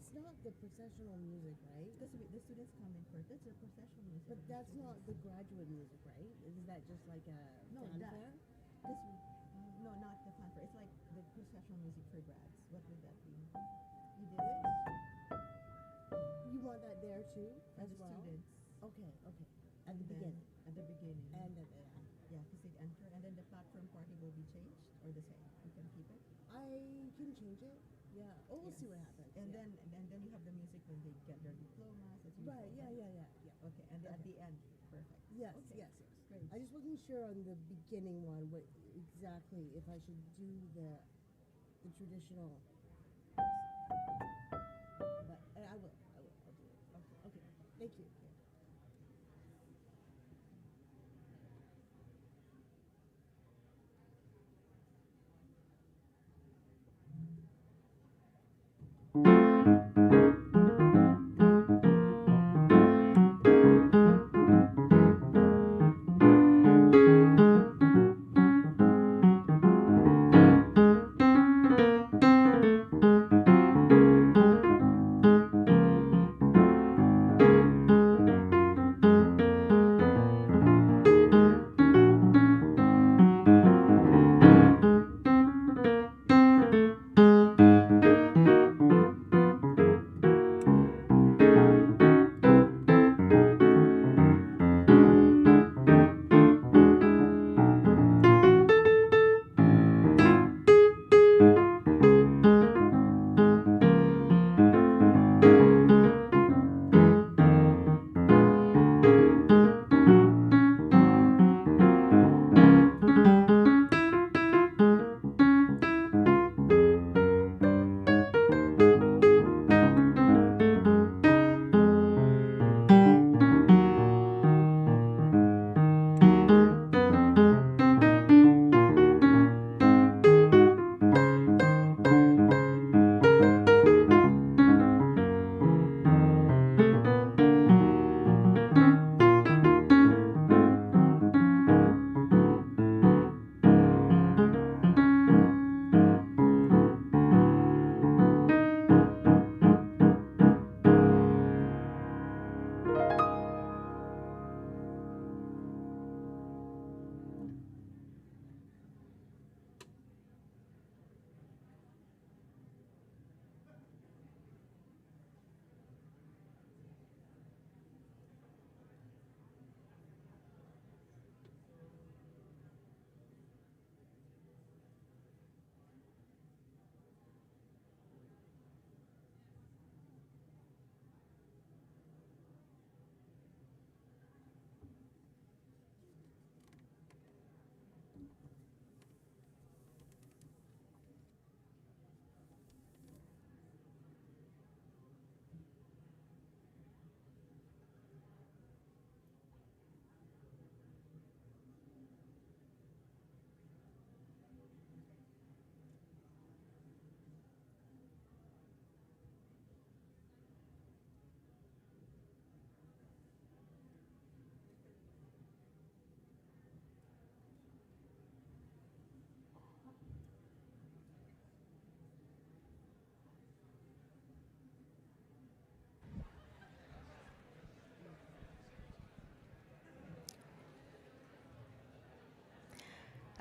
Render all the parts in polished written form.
that's not the processional music, right? The students come in first. That's the processional music. But that's not the graduate music, right? Is that just like a No, fanfare? this no, not the fanfare. It's like the processional music for grads. What would that be? You did it You want that there too, for as the well? students. Okay, okay. At And the then beginning. at the beginning. And at the end. Yeah, because they enter, and then the platform party will be changed or the same. You can keep it. I can change it. Yeah. Oh, we'll Yes. see what happens. And yeah. then you have the music when they get their diplomas. As usual, Right. Yeah. Yeah. Yeah. Yeah. Okay, and at Okay. the end, perfect. Yes. Okay. Yes. Yes. Great. I just wasn't sure on the beginning one what exactly if I should do the traditional. But I will. I will. I'll do it. Okay. Okay. Thank you.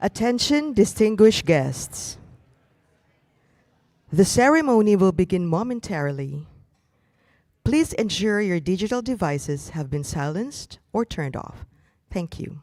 Attention, distinguished guests. The ceremony will begin momentarily. Please ensure your digital devices have been silenced or turned off. Thank you.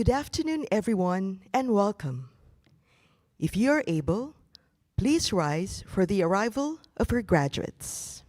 Good afternoon, everyone, and welcome. If you are able, please rise for the arrival of our graduates.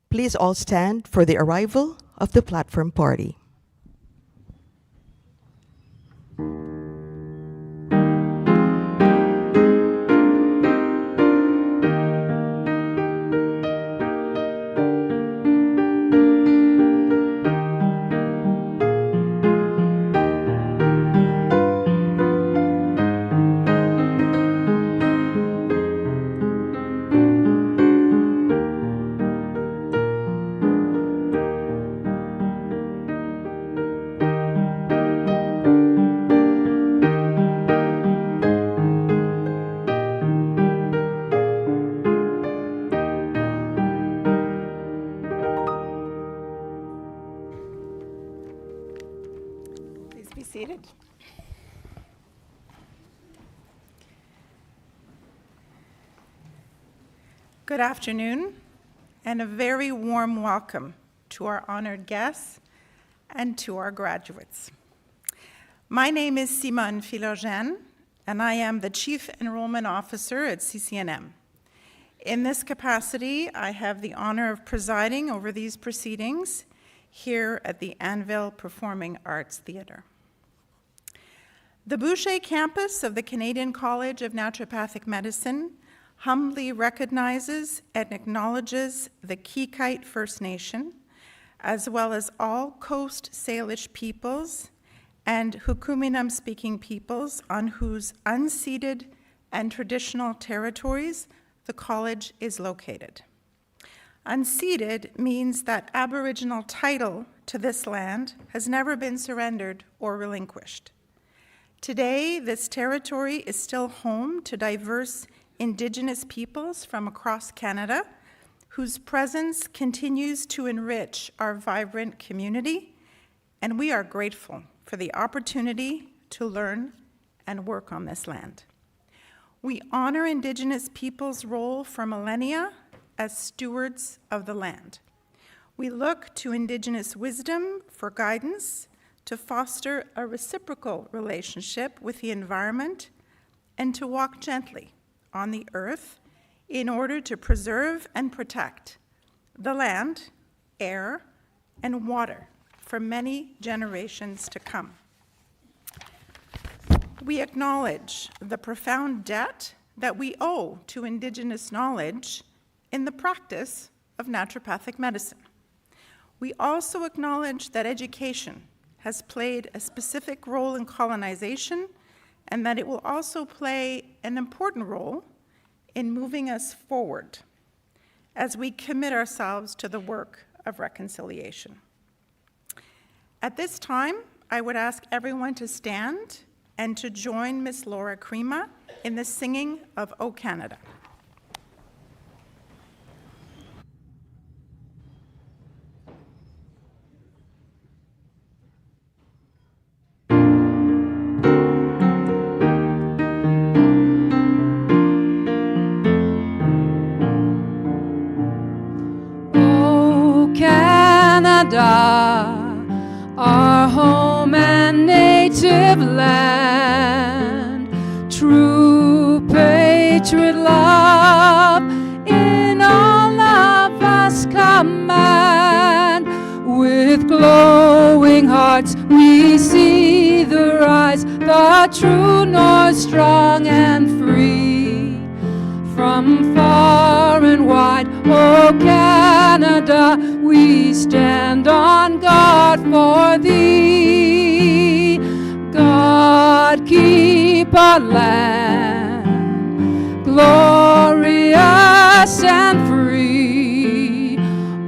Please all stand for the arrival of the platform party. Please be seated. Good afternoon, and a very warm welcome to our honored guests and to our graduates. My name is Simone Philogène, and I am the Chief Enrollment Officer at CCNM. In this capacity, I have the honor of presiding over these proceedings here at the Anvil Performing Arts Theatre. The Boucher campus of the Canadian College of Naturopathic Medicine humbly recognizes and acknowledges the Kikite First Nation, as well as all Coast Salish peoples and Hukuminam-speaking peoples on whose unceded and traditional territories the college is located. Unceded means that Aboriginal title to this land has never been surrendered or relinquished. Today, this territory is still home to diverse Indigenous peoples from across Canada, whose presence continues to enrich our vibrant community, and we are grateful for the opportunity to learn and work on this land. We honor Indigenous peoples' role for millennia as stewards of the land. We look to Indigenous wisdom for guidance to foster a reciprocal relationship with the environment and to walk gently on the earth in order to preserve and protect the land, air, and water for many generations to come. We acknowledge the profound debt that we owe to Indigenous knowledge in the practice of naturopathic medicine. We also acknowledge that education has played a specific role in colonization and that it will also play an important role in moving us forward as we commit ourselves to the work of reconciliation. At this time, I would ask everyone to stand and to join Miss Laura Crema in the singing of O Canada. Our home and native land, true patriot love in all of us command. With glowing hearts we see the rise, the true north strong and free. From far and wide, oh Canada, we stand on guard for thee. God, keep our land glorious and free.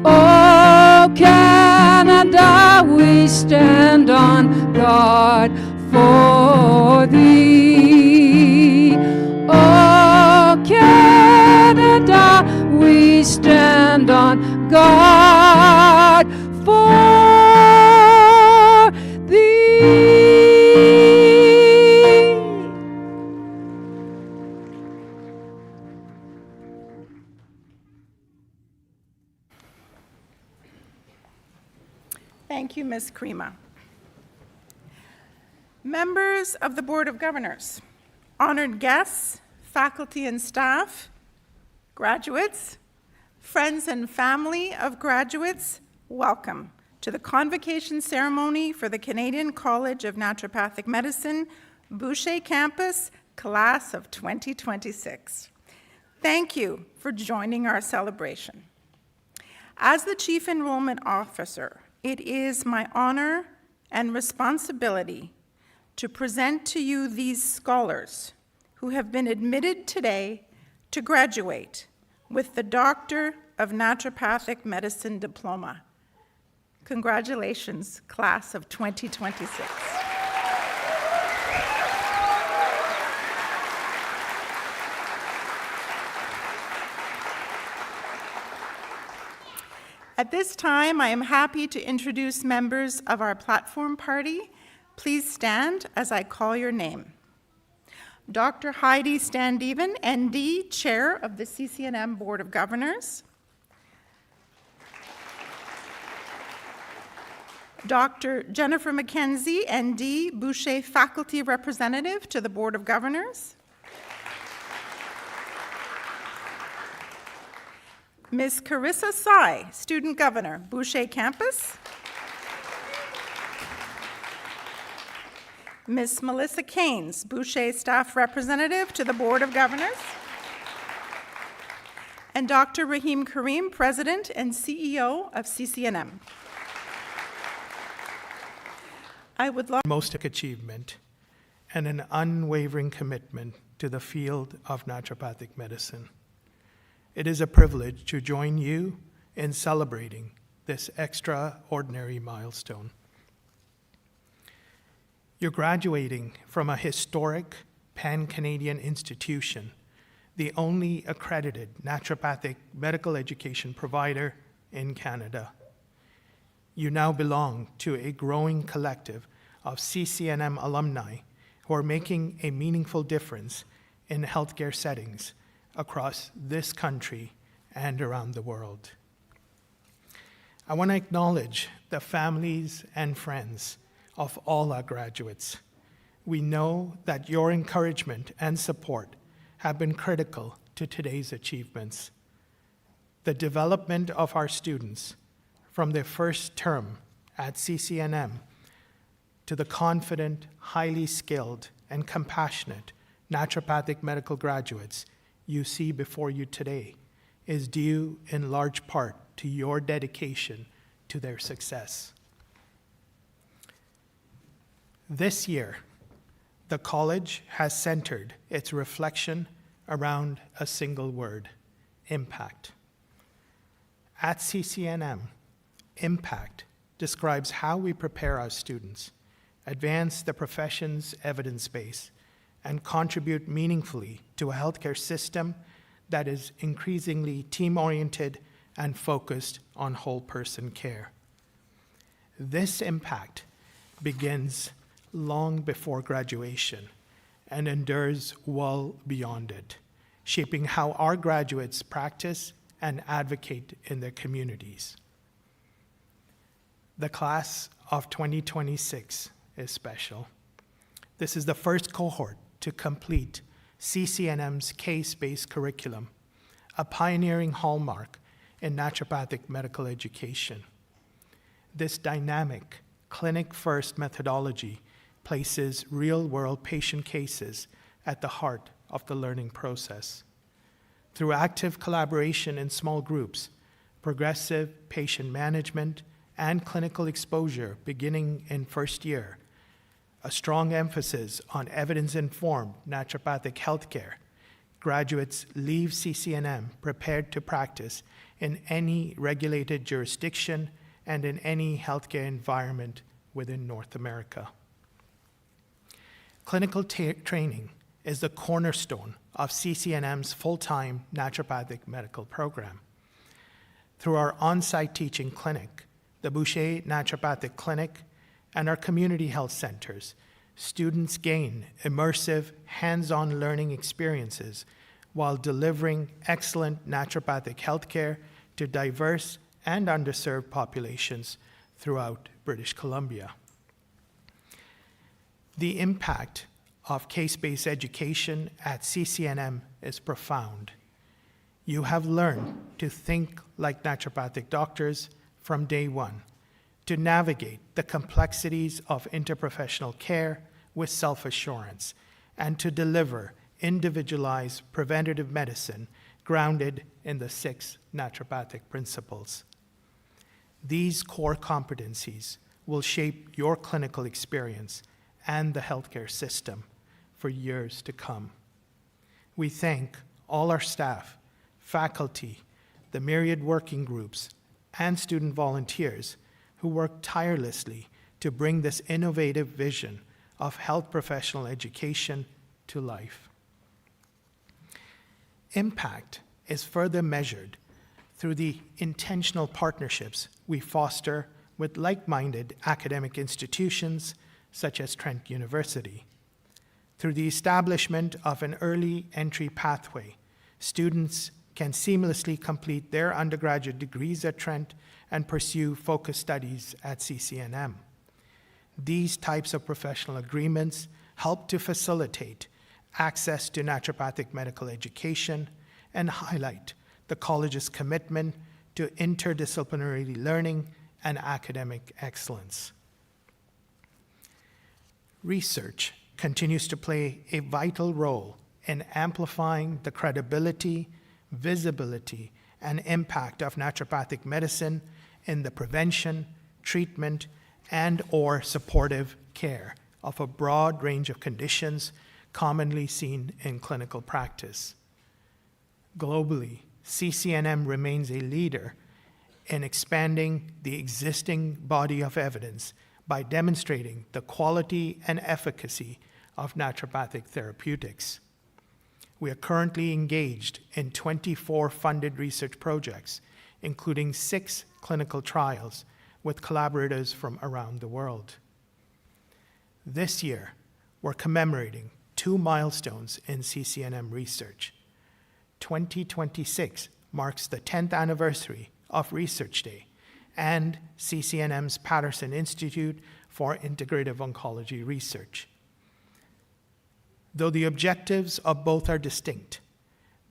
Oh Canada, we stand on guard for thee. Oh Canada, we stand on guard for thee. Thank you, Ms. Crema. Members of the Board of Governors, honored guests, faculty and staff, graduates, friends and family of graduates, welcome to the convocation ceremony for the Canadian College of Naturopathic Medicine, Boucher Campus, class of 2026. Thank you for joining our celebration. As the Chief Enrollment Officer, it is my honor and responsibility to present to you these scholars who have been admitted today to graduate with the Doctor of Naturopathic Medicine diploma. Congratulations, class of 2026. At this time, I am happy to introduce members of our platform party. Please stand as I call your name. Dr. Heidi Standeven, ND, Chair of the CCNM Board of Governors. Dr. Jennifer McKenzie, ND, Boucher Faculty Representative to the Board of Governors. Ms. Carissa Sai, Student Governor, Boucher Campus. Ms. Melissa Keynes, Boucher Staff Representative to the Board of Governors. And Dr. Rahim Karim, President and CEO of CCNM. I would like most achievement and an unwavering commitment to the field of naturopathic medicine. It is a privilege to join you in celebrating this extraordinary milestone. You're graduating from a historic pan-Canadian institution the only accredited naturopathic medical education provider in Canada. You now belong to a growing collective of CCNM alumni who are making a meaningful difference in healthcare settings across this country and around the world. I want to acknowledge the families and friends of all our graduates. We know that your encouragement and support have been critical to today's achievements. The development of our students from their first term at CCNM to the confident, highly skilled, and compassionate naturopathic medical graduates you see before you today is due in large part to your dedication to their success. This year, the college has centered its reflection around a single word: impact. At CCNM, impact describes how we prepare our students, advance the profession's evidence base, and contribute meaningfully to a healthcare system that is increasingly team-oriented and focused on whole-person care. This impact begins long before graduation and endures well beyond it, shaping how our graduates practice and advocate in their communities. The class of 2026 is special. This is the first cohort to complete CCNM's case-based curriculum, a pioneering hallmark in naturopathic medical education. This dynamic, clinic-first methodology places real-world patient cases at the heart of the learning process. Through active collaboration in small groups, progressive patient management, and clinical exposure beginning in first year, a strong emphasis on evidence-informed naturopathic healthcare, graduates leave CCNM prepared to practice in any regulated jurisdiction and in any healthcare environment within North America. Clinical training is the cornerstone of CCNM's full-time naturopathic medical program. Through our on-site teaching clinic, the Boucher Naturopathic Clinic, and our community health centers, students gain immersive, hands-on learning experiences while delivering excellent naturopathic healthcare to diverse and underserved populations throughout British Columbia. The impact of case-based education at CCNM is profound. You have learned to think like naturopathic doctors from day one, to navigate the complexities of interprofessional care with self-assurance, and to deliver individualized preventative medicine grounded in the 6 naturopathic principles. These core competencies will shape your clinical experience and the healthcare system for years to come. We thank all our staff, faculty, the myriad working groups, and student volunteers who work tirelessly to bring this innovative vision of health professional education to life. Impact is further measured through the intentional partnerships we foster with like-minded academic institutions such as Trent University. Through the establishment of an early entry pathway, students can seamlessly complete their undergraduate degrees at Trent and pursue focused studies at CCNM. These types of professional agreements help to facilitate access to naturopathic medical education and highlight the college's commitment to interdisciplinary learning and academic excellence. Research continues to play a vital role in amplifying the credibility, visibility, and impact of naturopathic medicine in the prevention, treatment, and/or supportive care of a broad range of conditions commonly seen in clinical practice. Globally, CCNM remains a leader in expanding the existing body of evidence by demonstrating the quality and efficacy of naturopathic therapeutics. we are currently engaged in 24 funded research projects, including 6 clinical trials with collaborators from around the world. This year, we're commemorating 2 milestones in CCNM research. 2026 marks the 10th anniversary of Research Day and CCNM's Patterson Institute for Integrative Oncology Research. Though the objectives of both are distinct,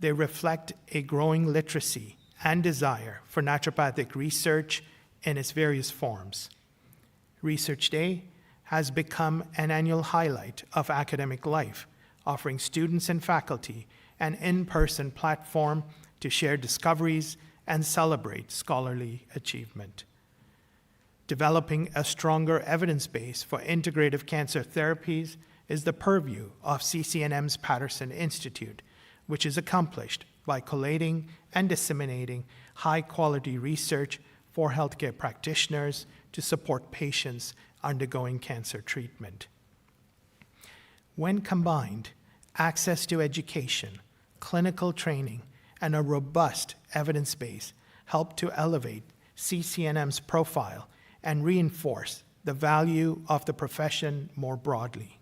they reflect a growing literacy and desire for naturopathic research in its various forms. Research Day has become an annual highlight of academic life, offering students and faculty an in-person platform to share discoveries and celebrate scholarly achievement. Developing a stronger evidence base for integrative cancer therapies is the purview of CCNM's Patterson Institute, which is accomplished by collating and disseminating high-quality research for healthcare practitioners to support patients undergoing cancer treatment. When combined, access to education, clinical training, and a robust evidence base help to elevate CCNM's profile and reinforce the value of the profession more broadly.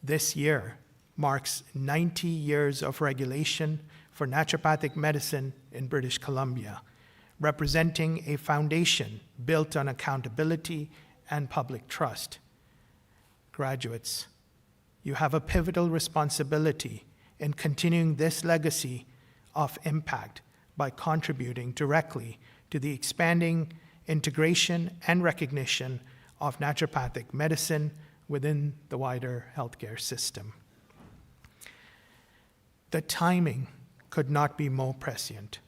This year marks 90 years of regulation for naturopathic medicine in British Columbia, representing a foundation built on accountability and public trust. Graduates, you have a pivotal responsibility in continuing this legacy of impact by contributing directly to the expanding integration and recognition of naturopathic medicine within the wider healthcare system. The timing could not be more prescient.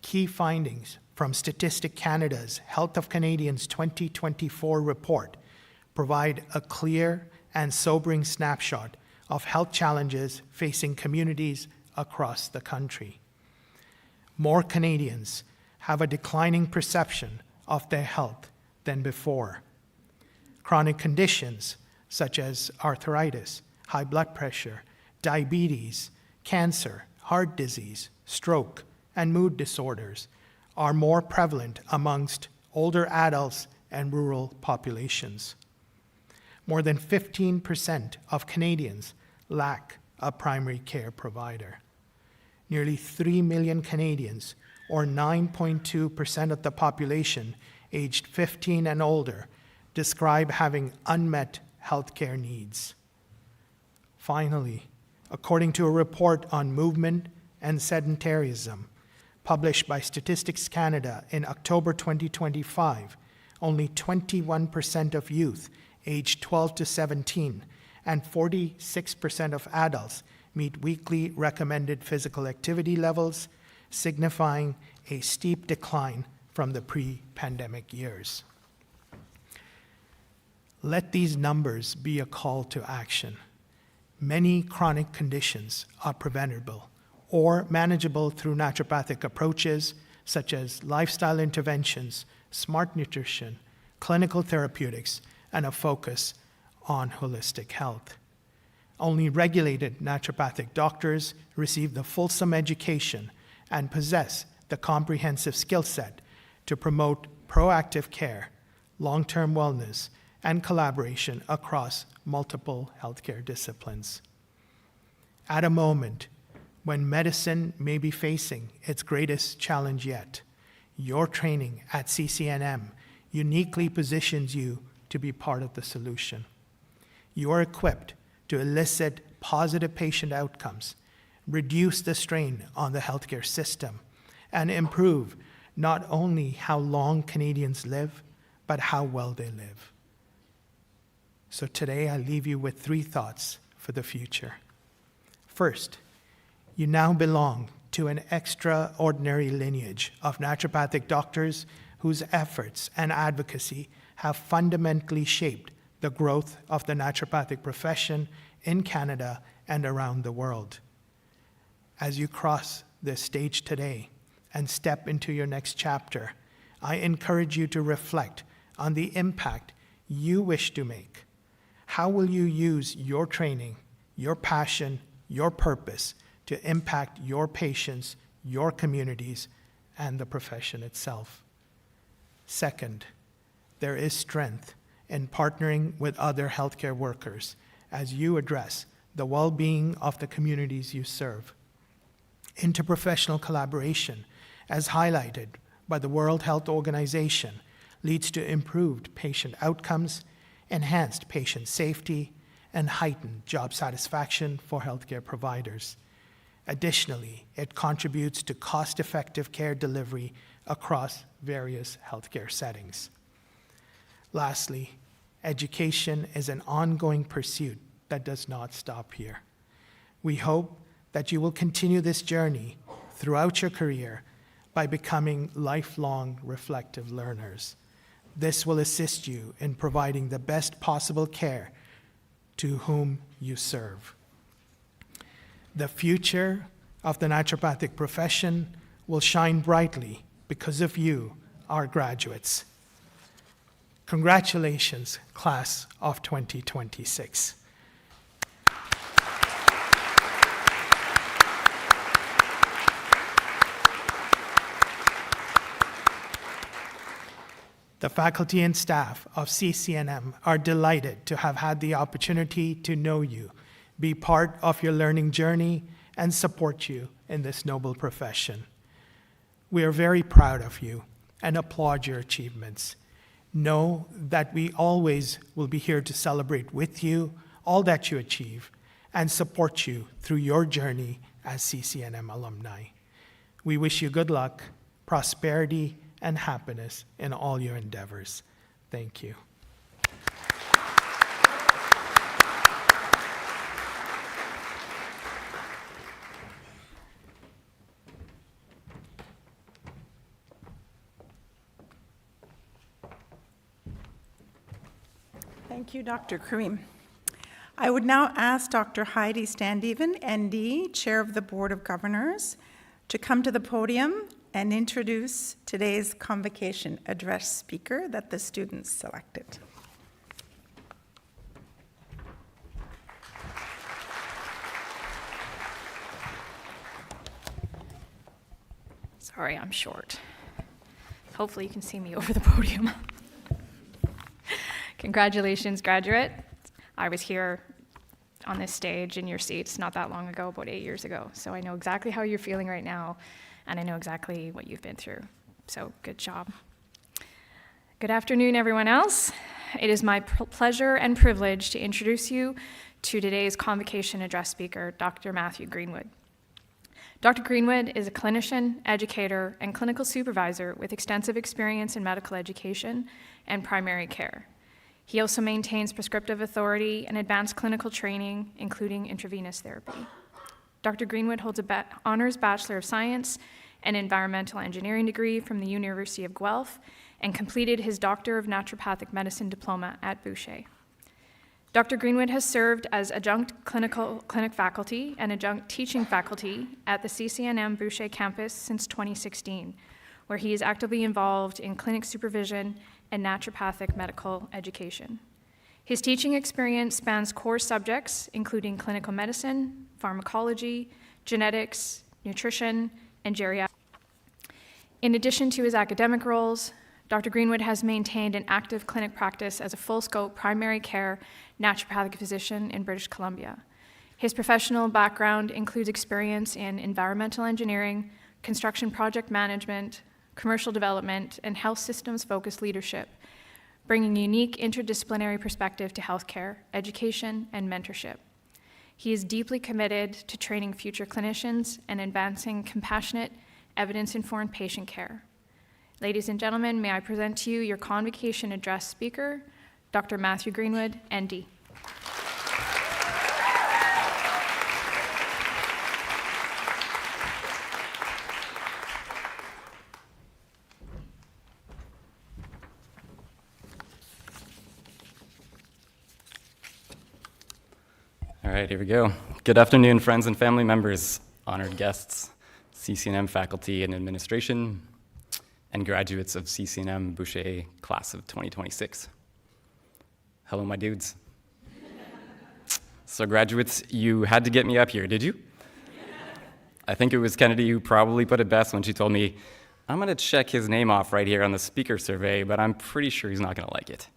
Key findings from Statistic Canada's Health of Canadians 2024 report provide a clear and sobering snapshot of health challenges facing communities across the country. More Canadians have a declining perception of their health than before. Chronic conditions such as arthritis, high blood pressure, diabetes, cancer, heart disease, stroke, and mood disorders are more prevalent amongst older adults and rural populations. More than 15% of Canadians lack a primary care provider. Nearly 3 million Canadians, or 9.2% of the population aged 15 and older, describe having unmet healthcare needs. Finally, according to a report on movement and sedentarism published by Statistics Canada in October 2025, only 21% of youth aged 12 to 17 and 46% of adults meet weekly recommended physical activity levels, signifying a steep decline from the pre-pandemic years. Let these numbers be a call to action. Many chronic conditions are preventable or manageable through naturopathic approaches such as lifestyle interventions, smart nutrition, clinical therapeutics, and a focus on holistic health. Only regulated naturopathic doctors receive the fulsome education and possess the comprehensive skill set to promote proactive care, long-term wellness, and collaboration across multiple healthcare disciplines. At a moment when medicine may be facing its greatest challenge yet, your training at CCNM uniquely positions you to be part of the solution. You are equipped to elicit positive patient outcomes, reduce the strain on the healthcare system, and improve not only how long Canadians live, but how well they live. So today I leave you with 3 thoughts for the future. First, you now belong to an extraordinary lineage of naturopathic doctors whose efforts and advocacy have fundamentally shaped the growth of the naturopathic profession in Canada and around the world. As you cross this stage today and step into your next chapter, I encourage you to reflect on the impact you wish to make. How will you use your training, your passion, your purpose to impact your patients, your communities, and the profession itself. Second, there is strength in partnering with other healthcare workers as you address the well-being of the communities you serve. Interprofessional collaboration, as highlighted by the World Health Organization, leads to improved patient outcomes, enhanced patient safety, and heightened job satisfaction for healthcare providers. Additionally, it contributes to cost-effective care delivery across various healthcare settings. Lastly, education is an ongoing pursuit that does not stop here. We hope that you will continue this journey throughout your career by becoming lifelong reflective learners. This will assist you in providing the best possible care to whom you serve. The future of the naturopathic profession will shine brightly because of you, our graduates. Congratulations, class of 2026. The faculty and staff of CCNM are delighted to have had the opportunity to know you, be part of your learning journey, and support you in this noble profession. We are very proud of you and applaud your achievements. Know that we always will be here to celebrate with you all that you achieve and support you through your journey as CCNM alumni. We wish you good luck, prosperity, and happiness in all your endeavors. Thank you. Thank you, Dr. Karim. I would now ask Dr. Heidi Standeven, ND, Chair of the Board of Governors, to come to the podium and introduce today's convocation address speaker that the students selected. Sorry, I'm short. Hopefully you can see me over the podium. Congratulations, graduate. I was here on this stage in your seats not that long ago, about 8 years ago. So I know exactly how you're feeling right now, and I know exactly what you've been through. So good job. Good afternoon, everyone else. It is my pleasure and privilege to introduce you to today's convocation address speaker, Dr. Matthew Greenwood. Dr. Greenwood is a clinician, educator, and clinical supervisor with extensive experience in medical education and primary care. He also maintains prescriptive authority and advanced clinical training, including intravenous therapy. Dr. Greenwood holds an Honours Bachelor of Science and Environmental Engineering degree from the University of Guelph and completed his Doctor of Naturopathic Medicine diploma at Boucher. Dr. Greenwood has served as adjunct clinic faculty and adjunct teaching faculty at the CCNMBoucher campus since 2016, where he is actively involved in clinic supervision and naturopathic medical education. His teaching experience spans core subjects, including clinical medicine, pharmacology, genetics, nutrition, and geriatrics. In addition to his academic roles, Dr. Greenwood has maintained an active clinic practice as a full-scope primary care naturopathic physician in British Columbia. His professional background includes experience in environmental engineering, construction project management, commercial development, and health systems-focused leadership, bringing a unique interdisciplinary perspective to healthcare, education, and mentorship. He is deeply committed to training future clinicians and advancing compassionate, evidence-informed patient care. Ladies and gentlemen, may I present to you your convocation address speaker, Dr. Matthew Greenwood, ND. All right, here we go. Good afternoon, friends and family members, honored guests, CCNM faculty and administration, and graduates of CCNMBoucher class of 2026. Hello, my dudes. So graduates, you had to get me up here, did you? I think it was Kennedy who probably put it best when she told me, I'm going to check his name off right here on the speaker survey, but I'm pretty sure he's not going to like it.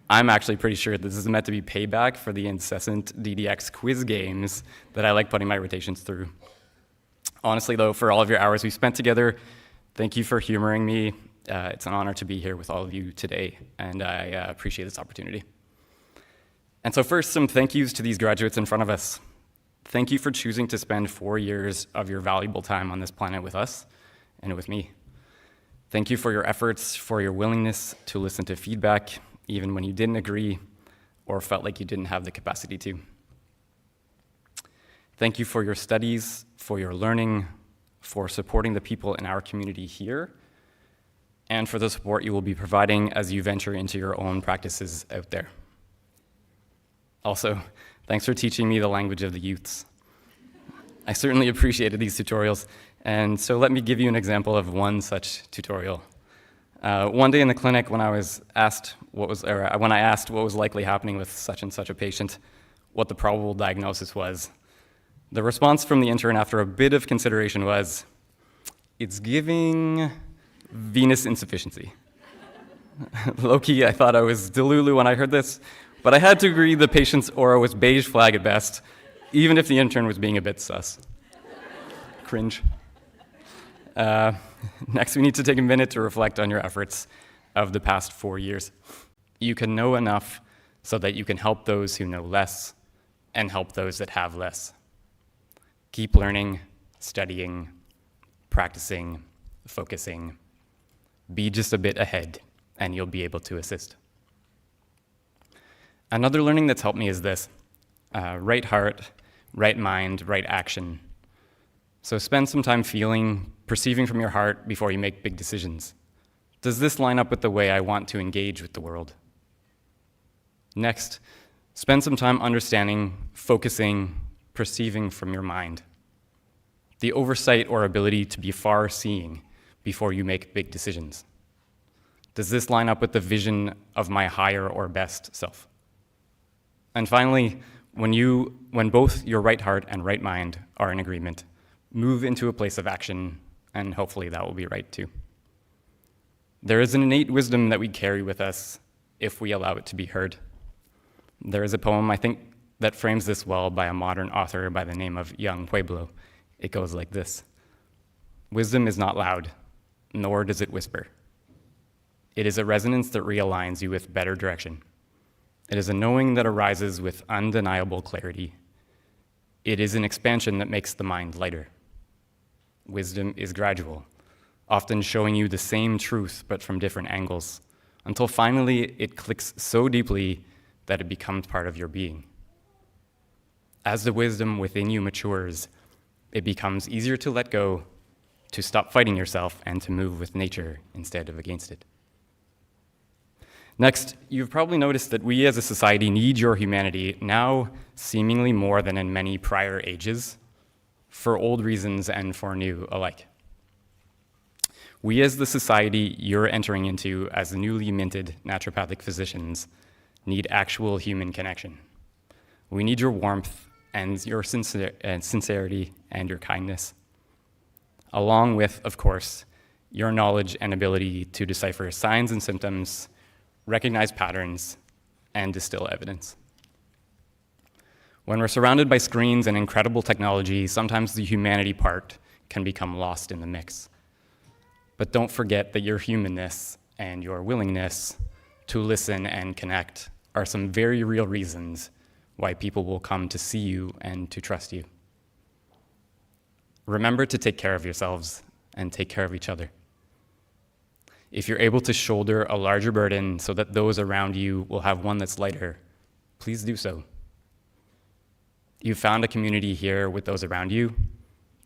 I'm actually pretty sure this is meant to be payback for the incessant DDX quiz games that I like putting my rotations through. Honestly, though, for all of your hours we spent together, thank you for humoring me. It's an honor to be here with all of you today, and I appreciate this opportunity. And so first, some thank yous to these graduates in front of us. Thank you for choosing to spend 4 years of your valuable time on this planet with us and with me. Thank you for your efforts, for your willingness to listen to feedback, even when you didn't agree or felt like you didn't have the capacity to. Thank you for your studies, for your learning, for supporting the people in our community here, and for the support you will be providing as you venture into your own practices out there. Also, thanks for teaching me the language of the youths. I certainly appreciated these tutorials, and so let me give you an example of one such tutorial. One day in the clinic, when I asked what was likely happening with such and such a patient, what the probable diagnosis was, the response from the intern after a bit of consideration was, "It's giving venous insufficiency." Low-key, I thought I was Delulu when I heard this, but I had to agree the patient's aura was beige flag at best, even if the intern was being a bit sus. Cringe. Next, we need to take a minute to reflect on your efforts of the past 4 years. You can know enough so that you can help those who know less and help those that have less. Keep learning, studying, practicing, focusing. Be just a bit ahead, and you'll be able to assist. Another learning that's helped me is this: right heart, right mind, right action. So spend some time feeling, perceiving from your heart before you make big decisions. Does this line up with the way I want to engage with the world? Next, spend some time understanding, focusing, perceiving from your mind. The oversight or ability to be far-seeing before you make big decisions. Does this line up with the vision of my higher or best self? And finally, when both your right heart and right mind are in agreement, move into a place of action, and hopefully that will be right too. There is an innate wisdom that we carry with us if we allow it to be heard. There is a poem, I think, that frames this well by a modern author by the name of Young Pueblo. It goes like this: "Wisdom is not loud, nor does it whisper. It is a resonance that realigns you with better direction. It is a knowing that arises with undeniable clarity. It is an expansion that makes the mind lighter. Wisdom is gradual, often showing you the same truth but from different angles, until finally it clicks so deeply that it becomes part of your being. As the wisdom within you matures, it becomes easier to let go, to stop fighting yourself, and to move with nature instead of against it." Next, you've probably noticed that we as a society need your humanity now seemingly more than in many prior ages, for old reasons and for new alike. We as the society you're entering into as newly minted naturopathic physicians need actual human connection. We need your warmth and your sincerity and your kindness, along with, of course, your knowledge and ability to decipher signs and symptoms, recognize patterns, and distill evidence. When we're surrounded by screens and incredible technology, sometimes the humanity part can become lost in the mix. But don't forget that your humanness and your willingness to listen and connect are some very real reasons why people will come to see you and to trust you. Remember to take care of yourselves and take care of each other. If you're able to shoulder a larger burden so that those around you will have one that's lighter, please do so. You found a community here with those around you.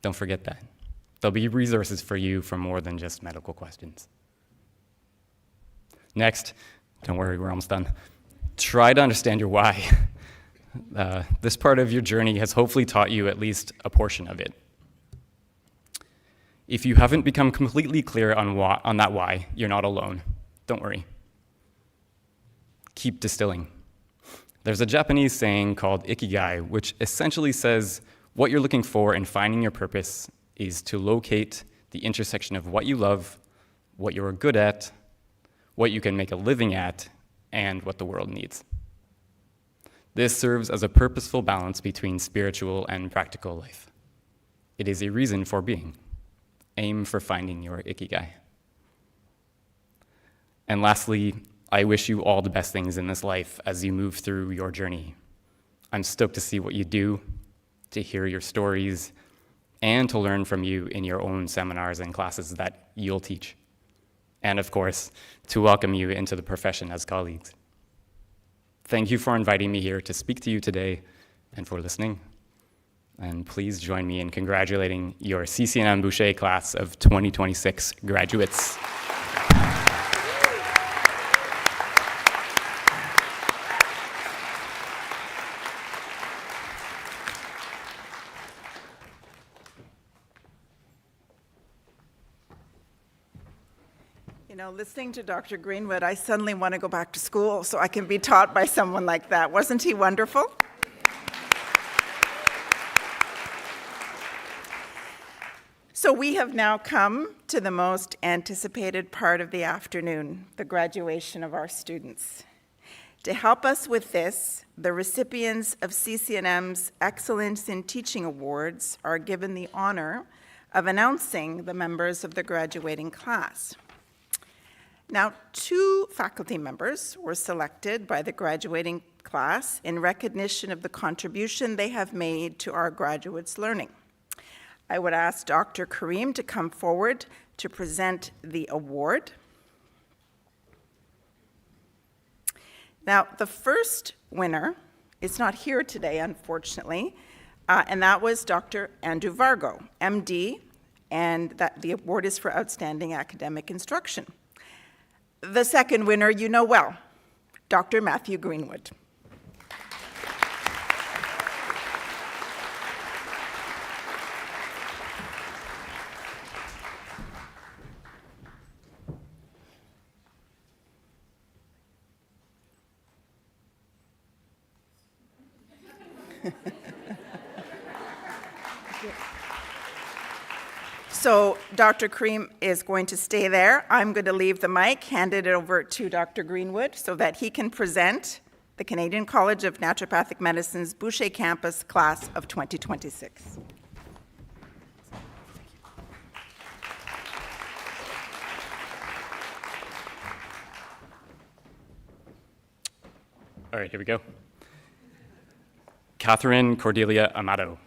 Don't forget that. There'll be resources for you for more than just medical questions. Next, don't worry, we're almost done. Try to understand your why. This part of your journey has hopefully taught you at least a portion of it. If you haven't become completely clear on that why, you're not alone. Don't worry. Keep distilling. There's a Japanese saying called ikigai, which essentially says what you're looking for in finding your purpose is to locate the intersection of what you love, what you're good at, what you can make a living at, and what the world needs. This serves as a purposeful balance between spiritual and practical life. It is a reason for being. Aim for finding your ikigai. And lastly, I wish you all the best things in this life as you move through your journey. I'm stoked to see what you do, to hear your stories, and to learn from you in your own seminars and classes that you'll teach. And of course, to welcome you into the profession as colleagues. Thank you for inviting me here to speak to you today and for listening. And please join me in congratulating your CCNMBoucher class of 2026 graduates. You know, listening to Dr. Greenwood, I suddenly want to go back to school so I can be taught by someone like that. Wasn't he wonderful? So we have now come to the most anticipated part of the afternoon, the graduation of our students. To help us with this, the recipients of CCNM's Excellence in Teaching Awards are given the honor of announcing the members of the graduating class. Now, 2 faculty members were selected by the graduating class in recognition of the contribution they have made to our graduates' learning. I would ask Dr. Karim to come forward to present the award. Now, the first winner is not here today, unfortunately, and that was Dr. Andrew Vargo, MD, and that the award is for outstanding academic instruction. The second winner you know well, Dr. Matthew Greenwood. So Dr. Karim is going to stay there. I'm going to leave the mic, hand it over to Dr. Greenwood so that he can present the Canadian College of Naturopathic Medicine's Boucher Campus class of 2026. All right, here we go. Catherine Cordelia Amato.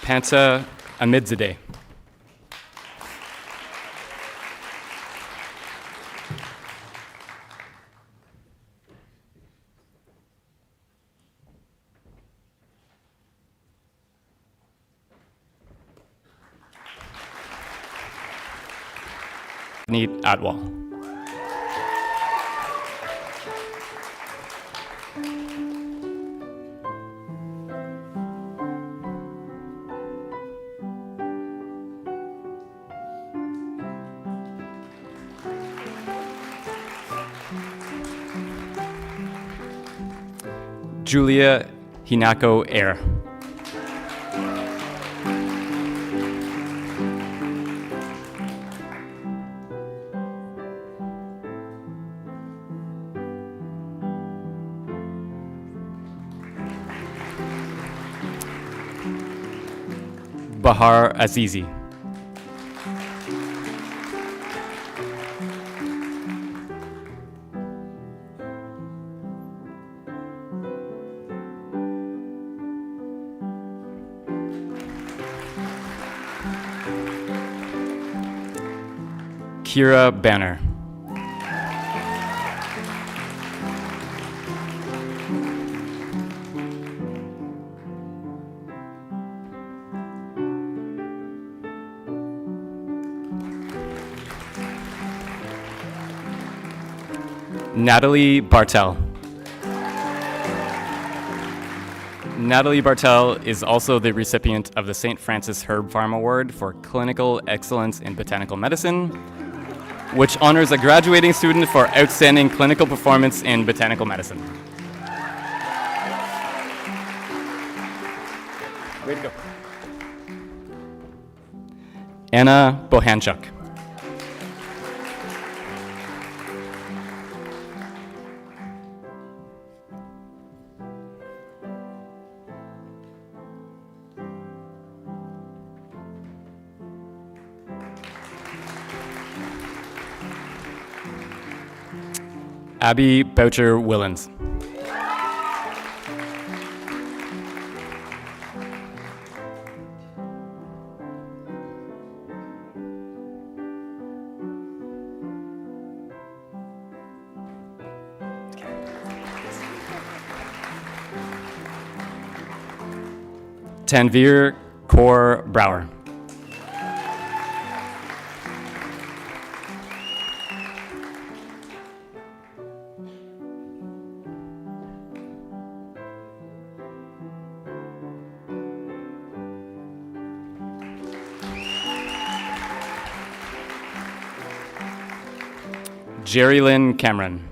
Panta Amidzadeh. Neat Atwal. Julia Hinako Air. Bahar Azizi. Kira Banner. Natalie Bartel. Natalie Bartel is also the recipient of the St. Francis Herb Farm Award for Clinical Excellence in Botanical Medicine, which honors a graduating student for outstanding clinical performance in botanical medicine. Way to go. Anna Bohanchuk. Abby Boucher Willens. Tanvir Kaur Brower. Jerry Lynn Cameron.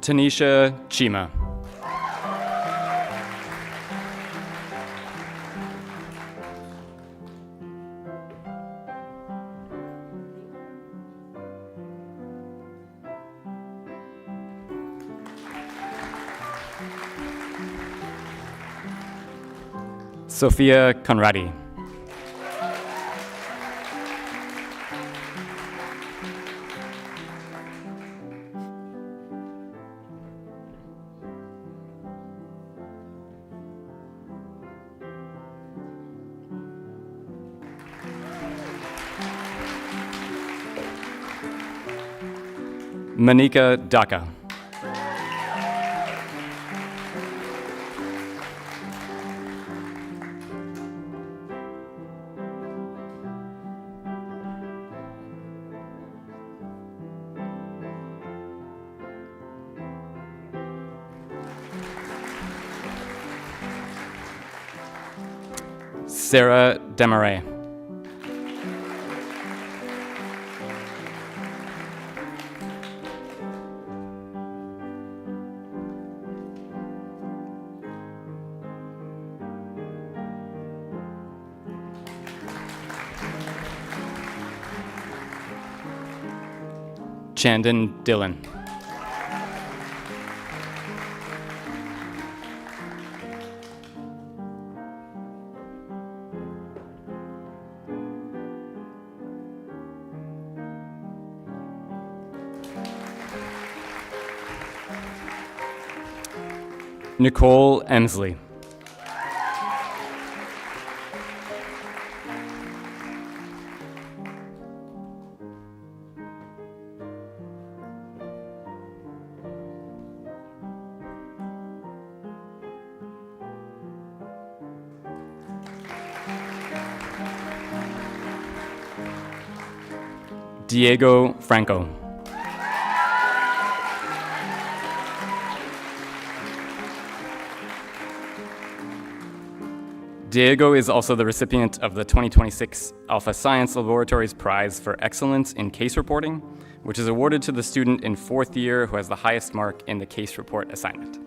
Tanisha Chima. Sophia Conradi. Manika Daka. Sarah Demaray. Chandon Dillon. Nicole Emsley. Diego Franco. Diego is also the recipient of the 2026 Alpha Science Laboratories Prize for Excellence in Case Reporting, which is awarded to the student in fourth year who has the highest mark in the case report assignment.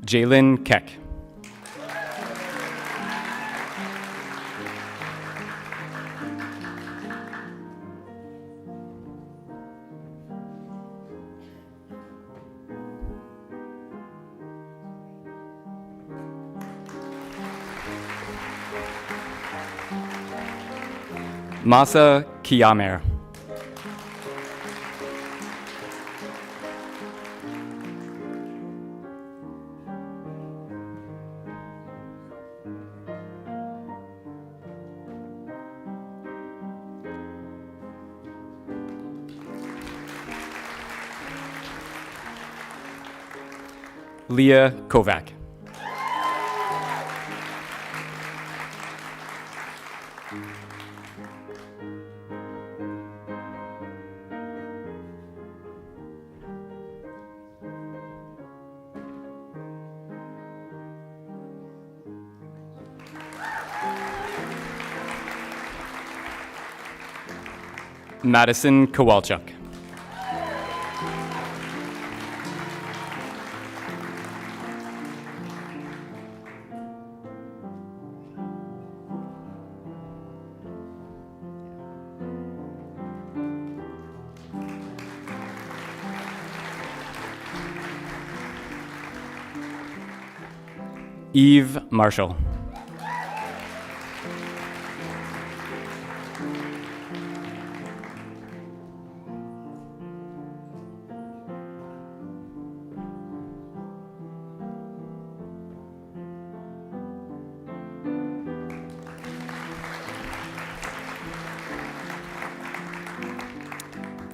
Jalen Keck. Masa Kiamer. Leah Kovac. Madison Kowalchuk. Eve Marshall.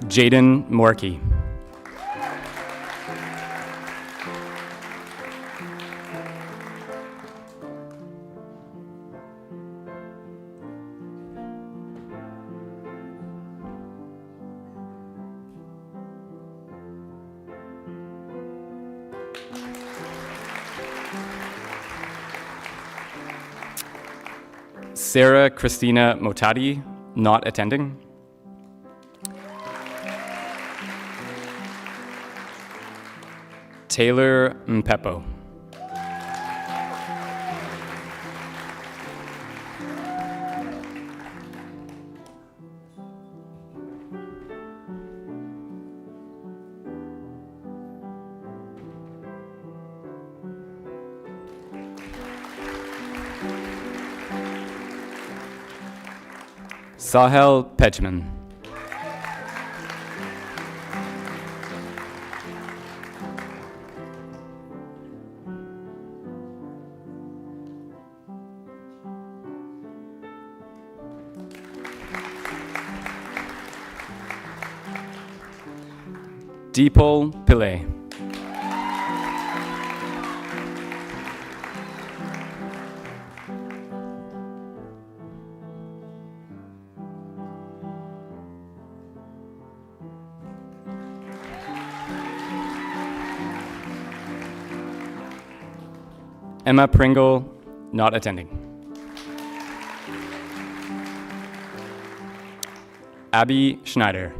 Jaden Morkey. Sarah Christina Motati, not attending. Taylor Mpepo. Sahel Pejman. Deepal Pillay. Emma Pringle, not attending. Abby Schneider.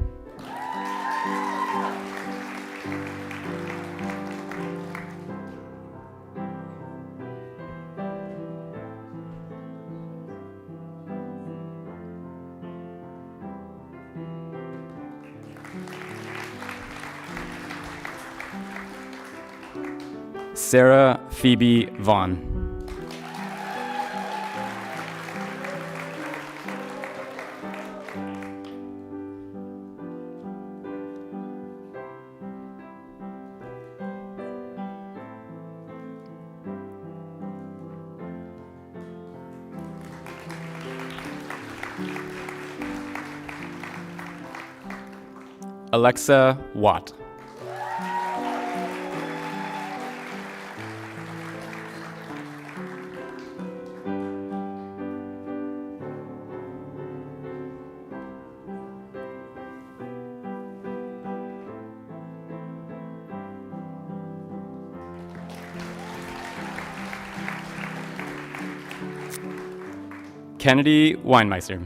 Sarah Phoebe Vaughn. Alexa Watt. Kennedy Weinmeister.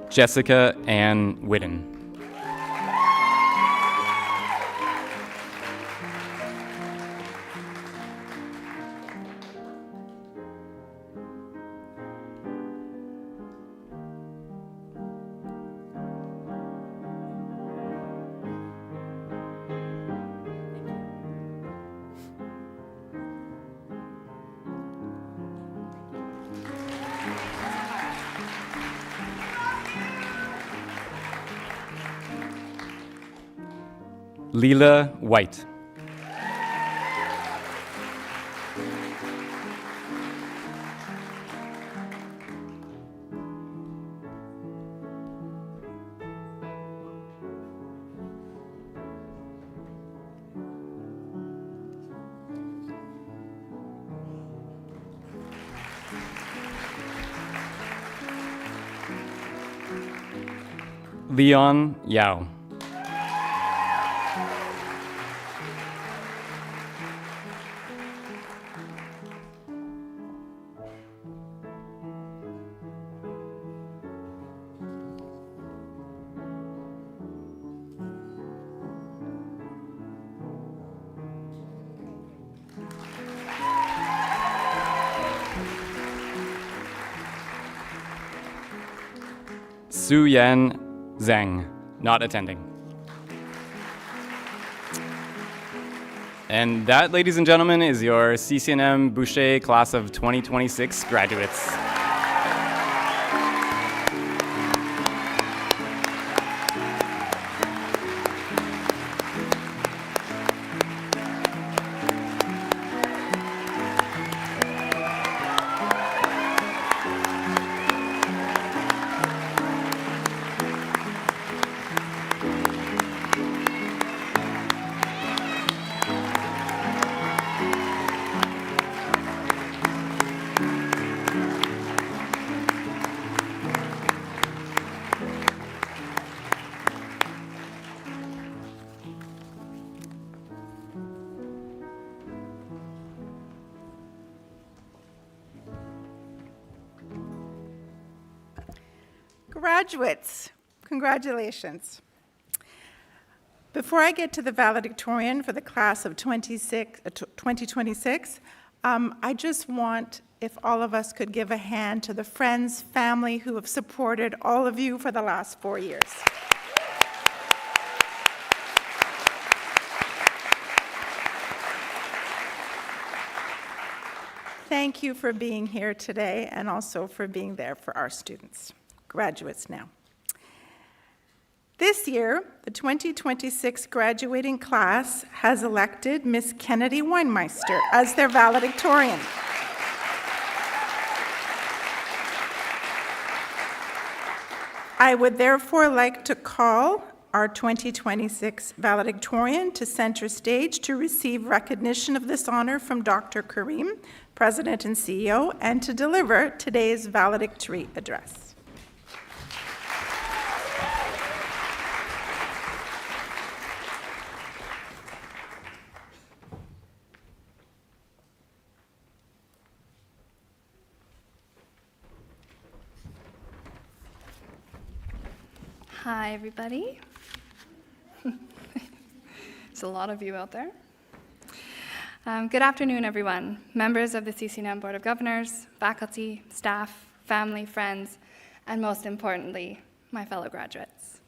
Jessica Ann Whitten. Leela White. Leon Yao. Su Yan Zhang, not attending. And that, ladies and gentlemen, is your CCNMBoucher class of 2026 graduates. Graduates, congratulations. Before I get to the valedictorian for the class of 2026, I just want if all of us could give a hand to the friends, family who have supported all of you for the last 4 years. Thank you for being here today and also for being there for our students. Graduates now. This year, the 2026 graduating class has elected Miss Kennedy Weinmeister as their valedictorian. I would therefore like to call our 2026 valedictorian to center stage to receive recognition of this honor from Dr. Karim, President and CEO, and to deliver today's valedictory address. Hi, everybody. There's a lot of you out there. Good afternoon, everyone. Members of the CCNM Board of Governors, faculty, staff, family, friends, and most importantly, my fellow graduates.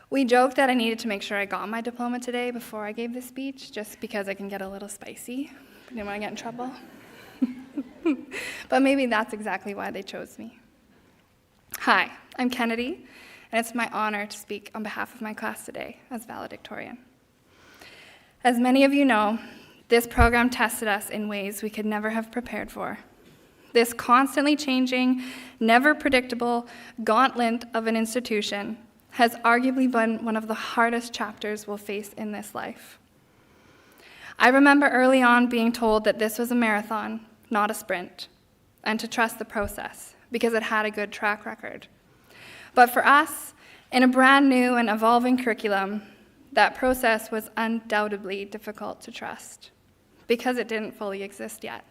We joked that I needed to make sure I got my diploma today before I gave this speech, just because I can get a little spicy. I didn't want to get in trouble. But maybe that's exactly why they chose me. Hi, I'm Kennedy, and it's my honor to speak on behalf of my class today as valedictorian. As many of you know, this program tested us in ways we could never have prepared for. This constantly changing, never predictable gauntlet of an institution has arguably been one of the hardest chapters we'll face in this life. I remember early on being told that this was a marathon, not a sprint, and to trust the process because it had a good track record. But for us, in a brand new and evolving curriculum, that process was undoubtedly difficult to trust because it didn't fully exist yet.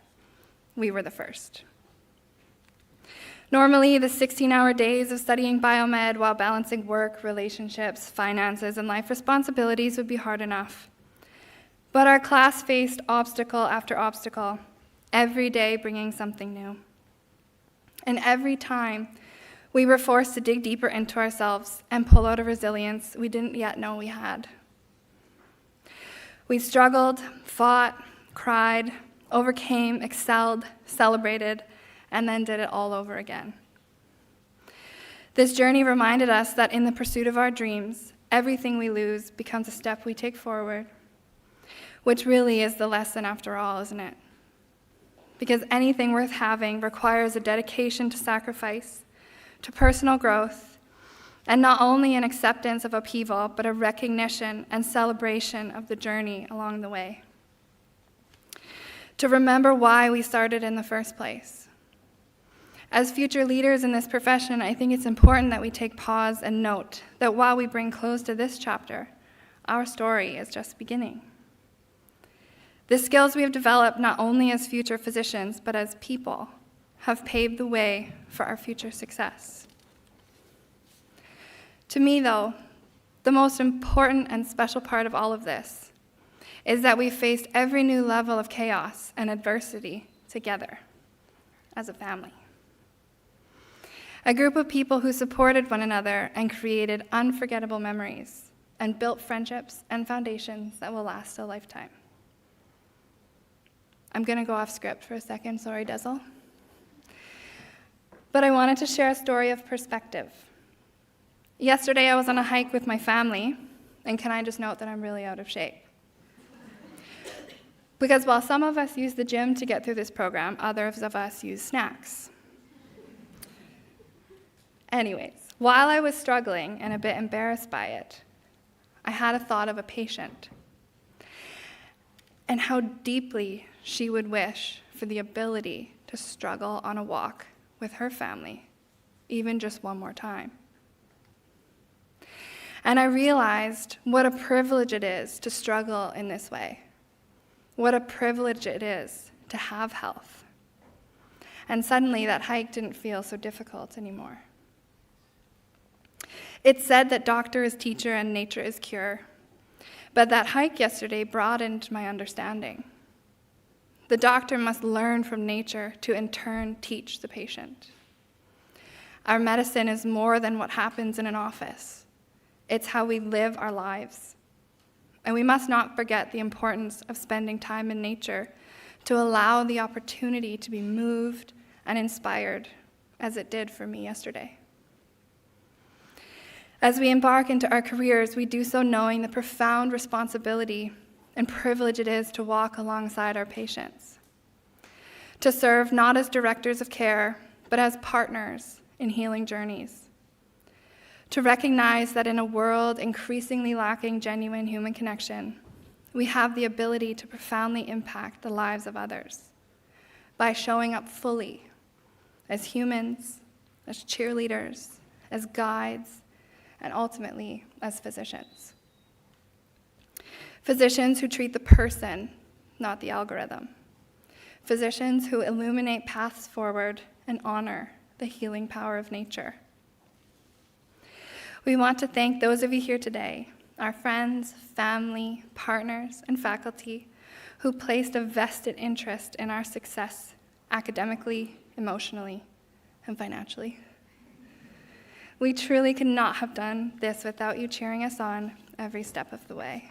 We were the first. Normally, the 16-hour days of studying biomed while balancing work, relationships, finances, and life responsibilities would be hard enough. But our class faced obstacle after obstacle, every day bringing something new. And every time, we were forced to dig deeper into ourselves and pull out a resilience we didn't yet know we had. We struggled, fought, cried, overcame, excelled, celebrated, and then did it all over again. This journey reminded us that in the pursuit of our dreams, everything we lose becomes a step we take forward, which really is the lesson after all, isn't it? Because anything worth having requires a dedication to sacrifice, to personal growth, and not only an acceptance of upheaval, but a recognition and celebration of the journey along the way. To remember why we started in the first place. As future leaders in this profession, I think it's important that we take pause and note that while we bring close to this chapter, our story is just beginning. The skills we have developed not only as future physicians, but as people, have paved the way for our future success. To me, though, the most important and special part of all of this is that we faced every new level of chaos and adversity together as a family. A group of people who supported one another and created unforgettable memories and built friendships and foundations that will last a lifetime. I'm going to go off script for a second, sorry, Dezel. But I wanted to share a story of perspective. Yesterday, I was on a hike with my family, and can I just note that I'm really out of shape? Because while some of us use the gym to get through this program, others of us use snacks. Anyways, while I was struggling and a bit embarrassed by it, I had a thought of a patient and how deeply she would wish for the ability to struggle on a walk with her family, even just one more time. And I realized what a privilege it is to struggle in this way. What a privilege it is to have health. And suddenly that hike didn't feel so difficult anymore. It's said that doctor is teacher and nature is cure, but that hike yesterday broadened my understanding. The doctor must learn from nature to in turn teach the patient. Our medicine is more than what happens in an office. It's how we live our lives. And we must not forget the importance of spending time in nature to allow the opportunity to be moved and inspired, as it did for me yesterday. As we embark into our careers, we do so knowing the profound responsibility and privilege it is to walk alongside our patients, to serve not as directors of care, but as partners in healing journeys, to recognize that in a world increasingly lacking genuine human connection, we have the ability to profoundly impact the lives of others by showing up fully as humans, as cheerleaders, as guides, and ultimately as physicians. Physicians who treat the person, not the algorithm. Physicians who illuminate paths forward and honor the healing power of nature. We want to thank those of you here today, our friends, family, partners, and faculty who placed a vested interest in our success academically, emotionally, and financially. We truly could not have done this without you cheering us on every step of the way.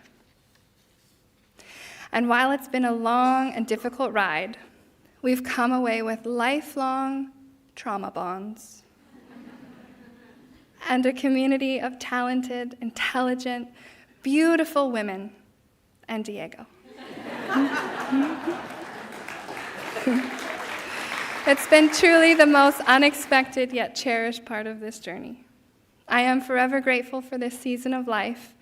And while it's been a long and difficult ride, we've come away with lifelong trauma bonds and a community of talented, intelligent, beautiful women and Diego. It's been truly the most unexpected yet cherished part of this journey. I am forever grateful for this season of life,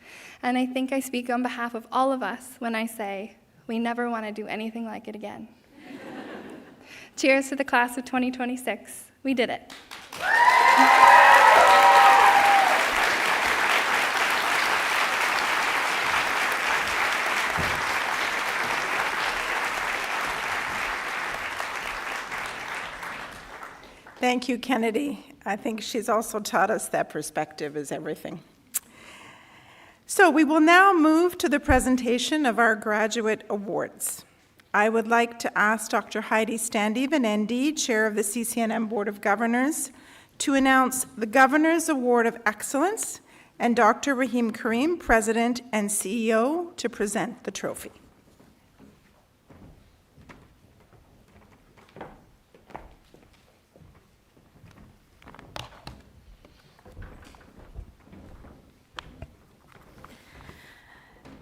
and I think I speak on behalf of all of us when I say we never want to do anything like it again. Cheers to the class of 2026. We did it. Thank you, Kennedy. I think she's also taught us that perspective is everything. So we will now move to the presentation of our graduate awards. I would like to ask Dr. Heidi Standeven, ND, Chair of the CCNM Board of Governors, to announce the Governor's Award of Excellence, and Dr. Rahim Karim, President and CEO, to present the trophy.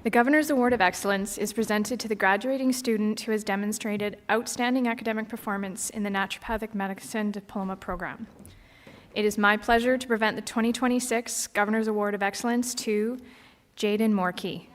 The Governor's Award of Excellence is presented to the graduating student who has demonstrated outstanding academic performance in the Naturopathic Medicine Diploma Program. It is my pleasure to present the 2026 Governor's Award of Excellence to Jaden Morkey.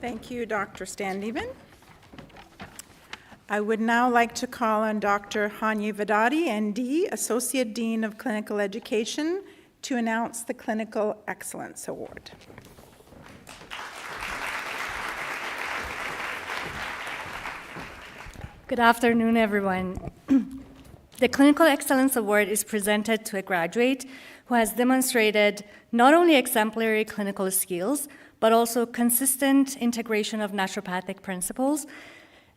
Thank you, Dr. Standeven. I would now like to call on Dr. Hanya Vedadi, ND, Associate Dean of Clinical Education, to announce the Clinical Excellence Award. Good afternoon, everyone. The Clinical Excellence Award is presented to a graduate who has demonstrated not only exemplary clinical skills, but also consistent integration of naturopathic principles,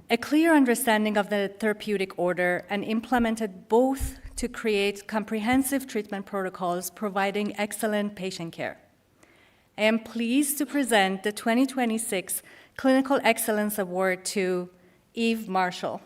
a clear understanding of the therapeutic order, and implemented both to create comprehensive treatment protocols providing excellent patient care. I am pleased to present the 2026 Clinical Excellence Award to Eve Marshall.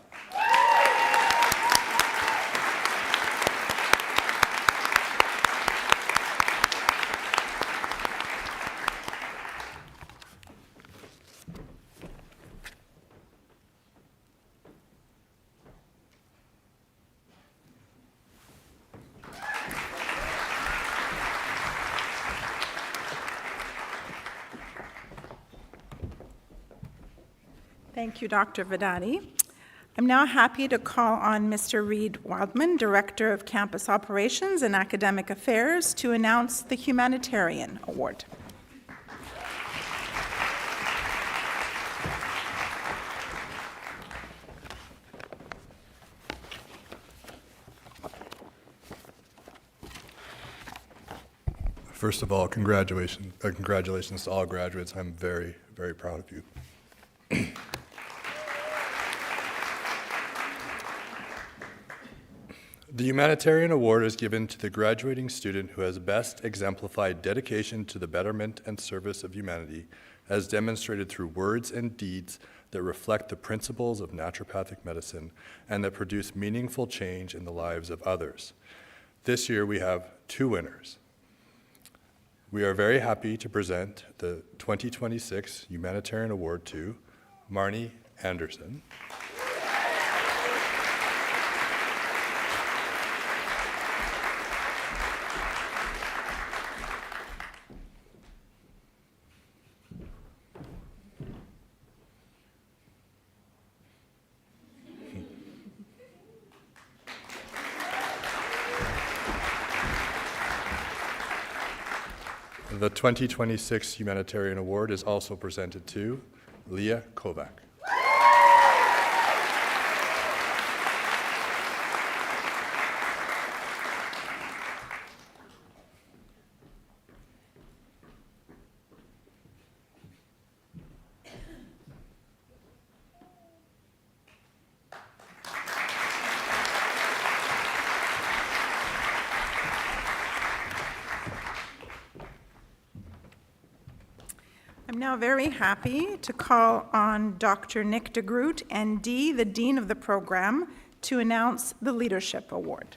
Thank you, Dr. Vedadi. I'm now happy to call on Mr. Reed Wildman, Director of Campus Operations and Academic Affairs, to announce the Humanitarian Award. First of all, congratulations to all graduates. I'm very, very proud of you. The Humanitarian Award is given to the graduating student who has best exemplified dedication to the betterment and service of humanity, as demonstrated through words and deeds that reflect the principles of naturopathic medicine and that produce meaningful change in the lives of others. This year we have two winners. We are very happy to present the 2026 Humanitarian Award to Marnie Anderson. The 2026 Humanitarian Award is also presented to Leah Kovac. I'm now very happy to call on Dr. Nick DeGroot, ND, the Dean of the program, to announce the Leadership Award.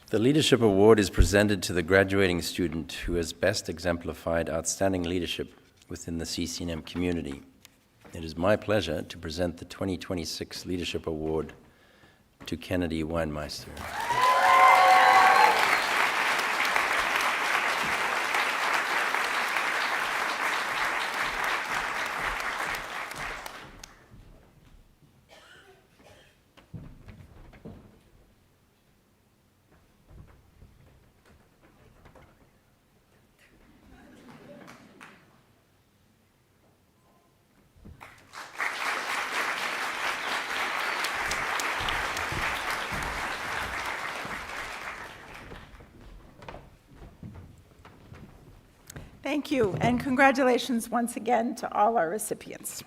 The Leadership Award is presented to the graduating student who has best exemplified outstanding leadership within the CCNM community. It is my pleasure to present the 2026 Leadership Award to Kennedy Weinmeister. Thank you, and congratulations once again to all our recipients.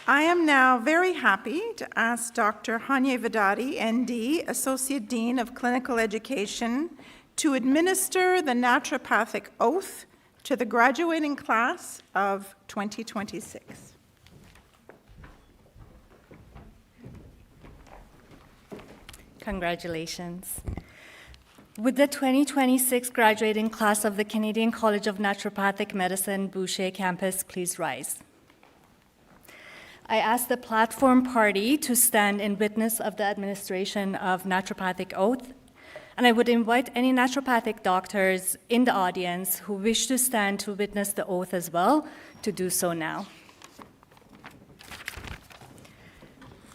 I am now very happy to ask Dr. Hanye Vedati, ND, Associate Dean of Clinical Education, to administer the naturopathic oath to the graduating class of 2026. Congratulations. Would the 2026 graduating class of the Canadian College of Naturopathic Medicine, Boucher campus, please rise? I ask the platform party to stand in witness of the administration of naturopathic oath, and I would invite any naturopathic doctors in the audience who wish to stand to witness the oath as well to do so now.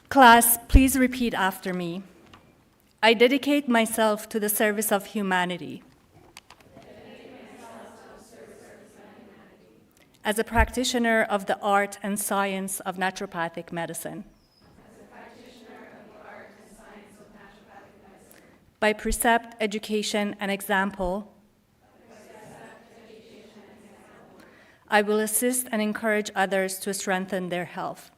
Class, please repeat after me. I dedicate myself to the service of humanity. As a practitioner of the art and science of naturopathic medicine. By precept, education, and example, I will assist and encourage others to strengthen their health.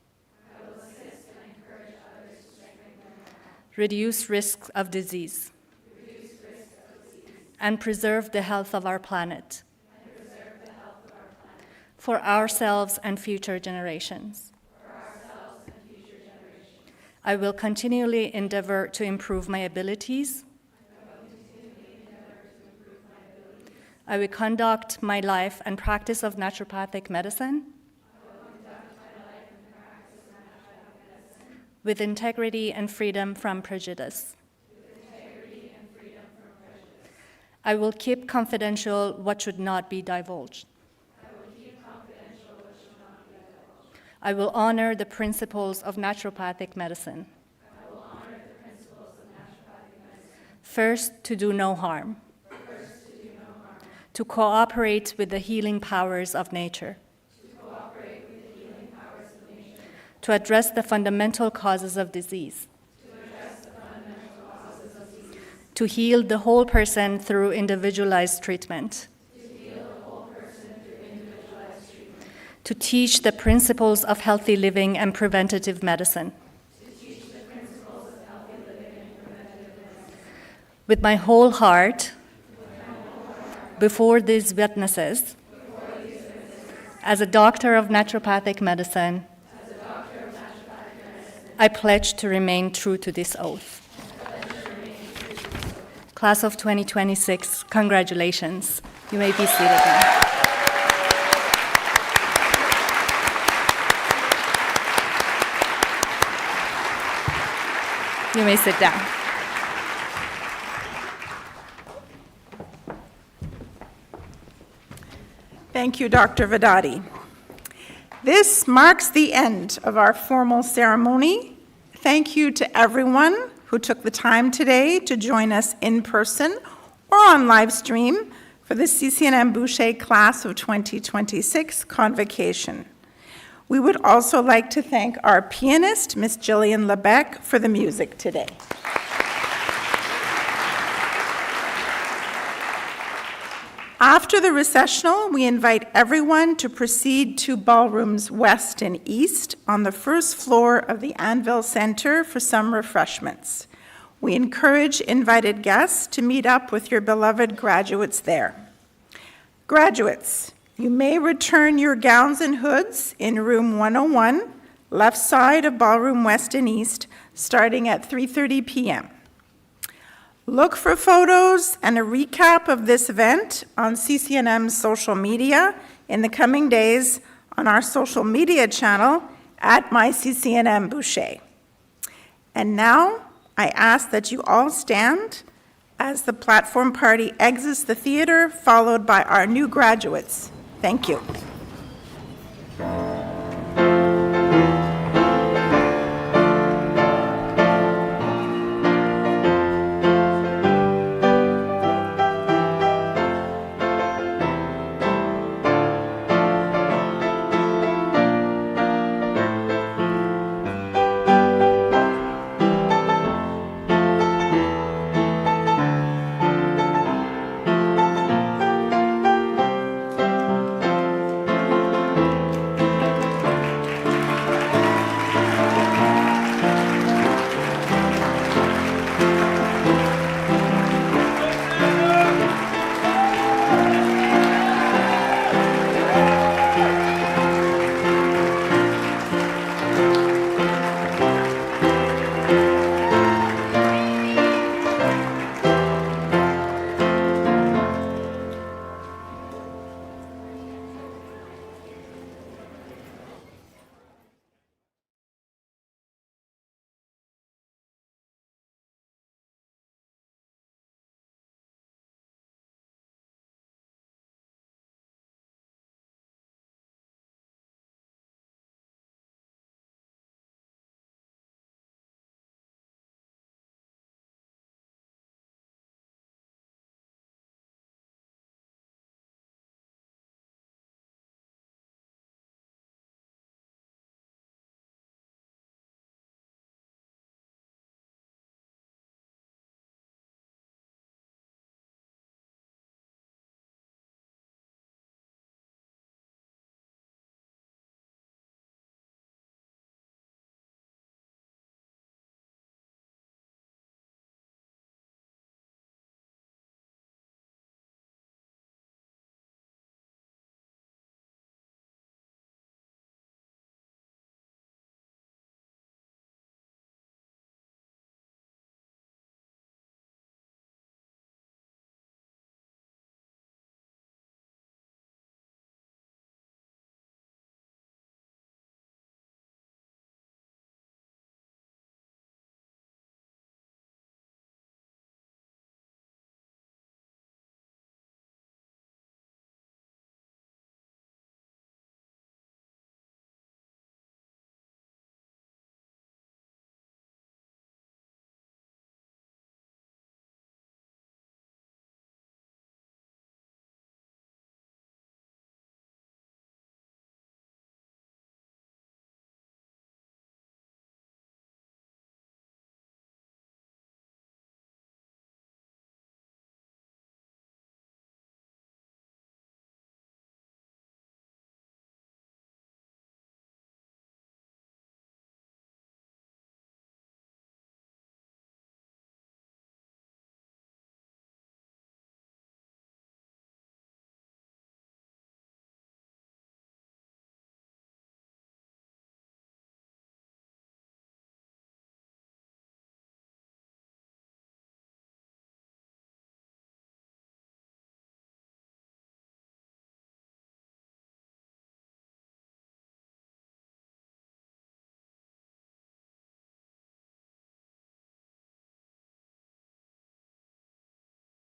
Reduce risks of disease, and preserve the health of our planet for ourselves and future generations. I will continually endeavor to improve my abilities. I will conduct my life and practice of naturopathic medicine with integrity and freedom from prejudice. I will keep confidential what should not be divulged. I will honor the principles of naturopathic medicine. First, to do no harm. To cooperate with the healing powers of nature. To address the fundamental causes of disease. To heal the whole person through individualized treatment. To teach the principles of healthy living and preventative medicine. With my whole heart, before these witnesses, as a doctor of naturopathic medicine, I pledge to remain true to this oath. Class of 2026, congratulations. You may be seated now. You may sit down. Thank you, Dr. Vedati. This marks the end of our formal ceremony. Thank you to everyone who took the time today to join us in person or on live stream for the CCNMBoucher Class of 2026 Convocation. We would also like to thank our pianist, Miss Jillian Lebec, for the music today. After the recessional, we invite everyone to proceed to ballrooms west and east on the first floor of the Anvil Center for some refreshments. We encourage invited guests to meet up with your beloved graduates there. Graduates, you may return your gowns and hoods in room 101, left side of ballroom west and east, starting at 3:30 p.m. Look for photos and a recap of this event on CCNM's social media in the coming days on our social media channel at myCCNMBoucher. And now I ask that you all stand as the platform party exits the theater, followed by our new graduates. Thank you.